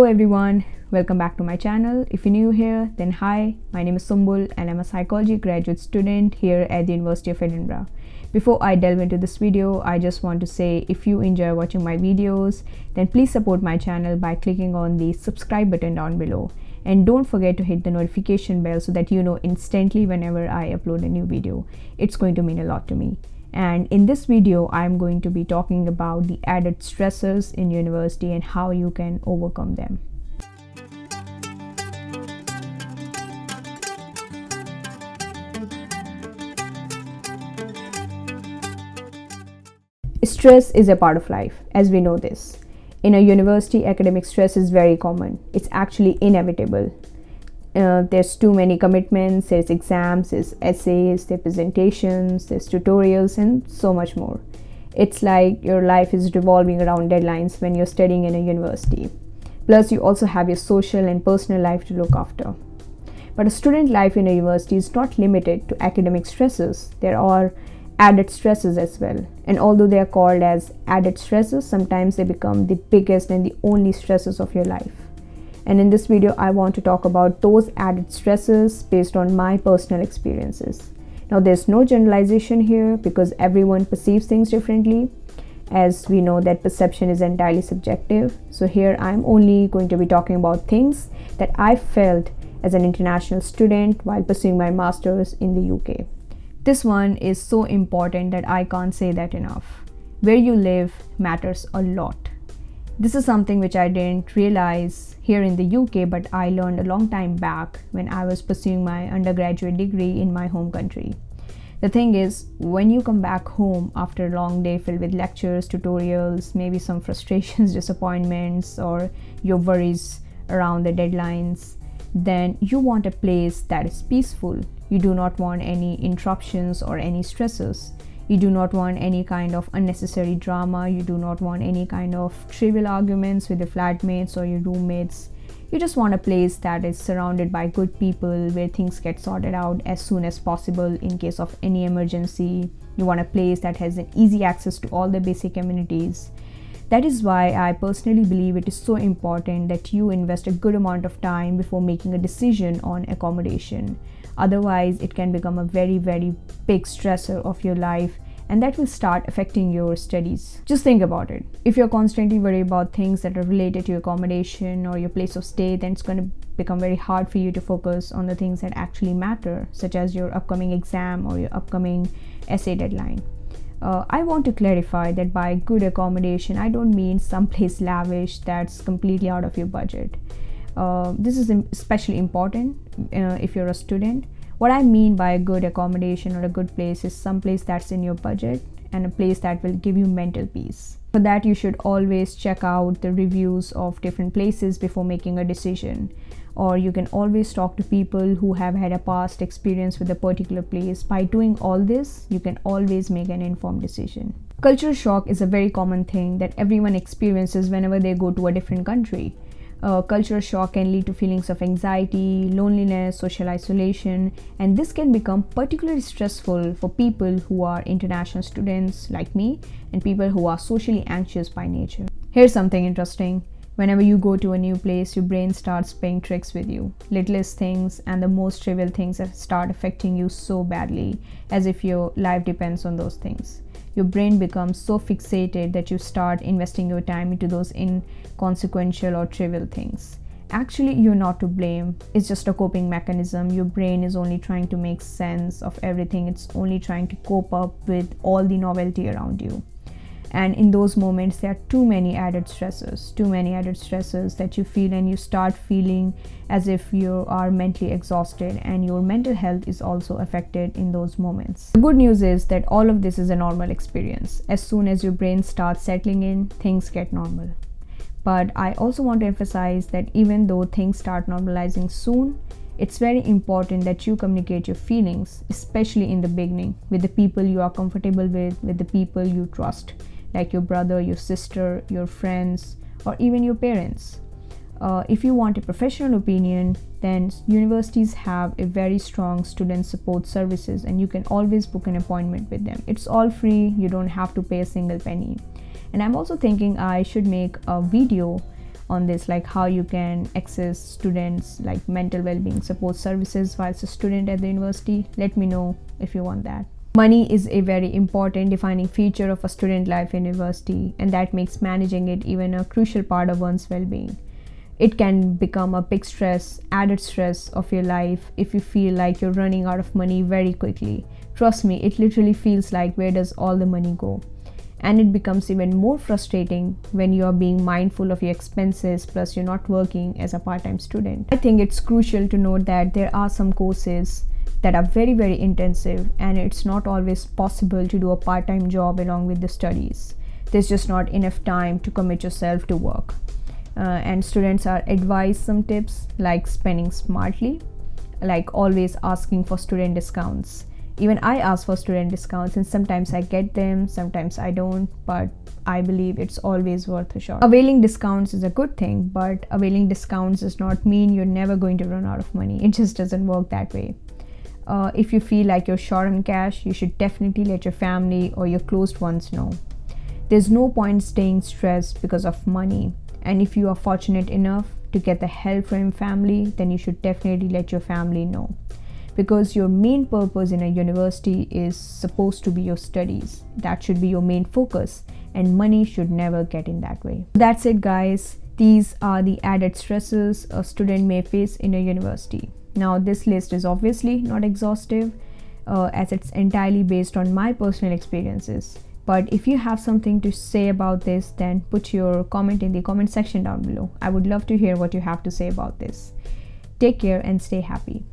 everyone, welcome back to my channel. If you're new here, then hi, my name is Sumbul and I'm a psychology graduate student here at the University of Edinburgh. Before I delve into this video, I just want to say if you enjoy watching my videos, then please support my channel by clicking on the subscribe button down below. And don't forget to hit the notification bell so that you know instantly whenever I upload a new video. It's going to mean a lot to me. And in this video, I'm going to be talking about the added stressors in university and how you can overcome them. Stress is a part of life, as we know this. In a university, academic stress is very common. It's actually inevitable. There's too many commitments, there's exams, there's essays, there's presentations, there's tutorials, and so much more. It's like your life is revolving around deadlines when you're studying in a university. Plus, you also have your social and personal life to look after. But a student life in a university is not limited to academic stresses. There are added stresses as well. And although they are called as added stresses, sometimes they become the biggest and the only stresses of your life. And in this video, I want to talk about those added stresses based on my personal experiences. Now, there's no generalization here because everyone perceives things differently. As we know that perception is entirely subjective. So here I'm only going to be talking about things that I felt as an international student while pursuing my master's in the UK. This one is so important that I can't say that enough. Where you live matters a lot. This is something which I didn't realize here in the UK, but I learned a long time back when I was pursuing my undergraduate degree in my home country. The thing is, when you come back home after a long day filled with lectures, tutorials, maybe some frustrations, disappointments, or your worries around the deadlines, then you want a place that is peaceful. You do not want any interruptions or any stresses. You do not want any kind of unnecessary drama. You do not want any kind of trivial arguments with your flatmates or your roommates. You just want a place that is surrounded by good people where things get sorted out as soon as possible in case of any emergency. You want a place that has an easy access to all the basic amenities. That is why I personally believe it is so important that you invest a good amount of time before making a decision on accommodation. Otherwise, it can become a very, very big stressor of your life, and that will start affecting your studies. Just think about it. If you're constantly worried about things that are related to your accommodation or your place of stay, then it's going to become very hard for you to focus on the things that actually matter, such as your upcoming exam or your upcoming essay deadline. I want to clarify that by good accommodation, I don't mean someplace lavish that's completely out of your budget. This is especially important if you're a student. What I mean by a good accommodation or a good place is some place that's in your budget and a place that will give you mental peace. For that, you should always check out the reviews of different places before making a decision. Or you can always talk to people who have had a past experience with a particular place. By doing all this, you can always make an informed decision. Culture shock is a very common thing that everyone experiences whenever they go to a different country. Culture shock can lead to feelings of anxiety, loneliness, social isolation, and this can become particularly stressful for people who are international students like me and people who are socially anxious by nature. Here's something interesting. Whenever you go to a new place, your brain starts playing tricks with you. Littlest things and the most trivial things start affecting you so badly, as if your life depends on those things. Your brain becomes so fixated that you start investing your time into those inconsequential or trivial things. Actually, you're not to blame. It's just a coping mechanism. Your brain is only trying to make sense of everything. It's only trying to cope up with all the novelty around you. And in those moments, there are too many added stresses that you feel, and you start feeling as if you are mentally exhausted, and your mental health is also affected in those moments. The good news is that all of this is a normal experience. As soon as your brain starts settling in, things get normal. But I also want to emphasize that even though things start normalizing soon, it's very important that you communicate your feelings, especially in the beginning, with the people you are comfortable with the people you trust, like your brother, your sister, your friends, or even your parents. If you want a professional opinion, then universities have a very strong student support services, and you can always book an appointment with them. It's all free. You don't have to pay a single penny. And I'm also thinking I should make a video on this, like how you can access students like mental well-being support services whilst a student at the university. Let me know if you want that. Money is a very important defining feature of a student life in university, and that makes managing it even a crucial part of one's well-being. It can become a big added stress of your life if you feel like you're running out of money very quickly. Trust me, it literally feels like, where does all the money go? And it becomes even more frustrating when you are being mindful of your expenses, plus you're not working as a part-time student. I think it's crucial to note that there are some courses that are very, very intensive, and it's not always possible to do a part-time job along with the studies. There's just not enough time to commit yourself to work. And students are advised some tips like spending smartly, like always asking for student discounts. Even I ask for student discounts, and sometimes I get them, sometimes I don't, but I believe it's always worth a shot. Availing discounts is a good thing, but availing discounts does not mean you're never going to run out of money. It just doesn't work that way. If you feel like you're short on cash, you should definitely let your family or your close ones know. There's no point staying stressed because of money. And if you are fortunate enough to get the help from your family, then you should definitely let your family know. Because your main purpose in a university is supposed to be your studies. That should be your main focus, and money should never get in that way. That's it, guys. These are the added stresses a student may face in a university. Now, this list is obviously not exhaustive, as it's entirely based on my personal experiences. But if you have something to say about this, then put your comment in the comment section down below. I would love to hear what you have to say about this. Take care and stay happy.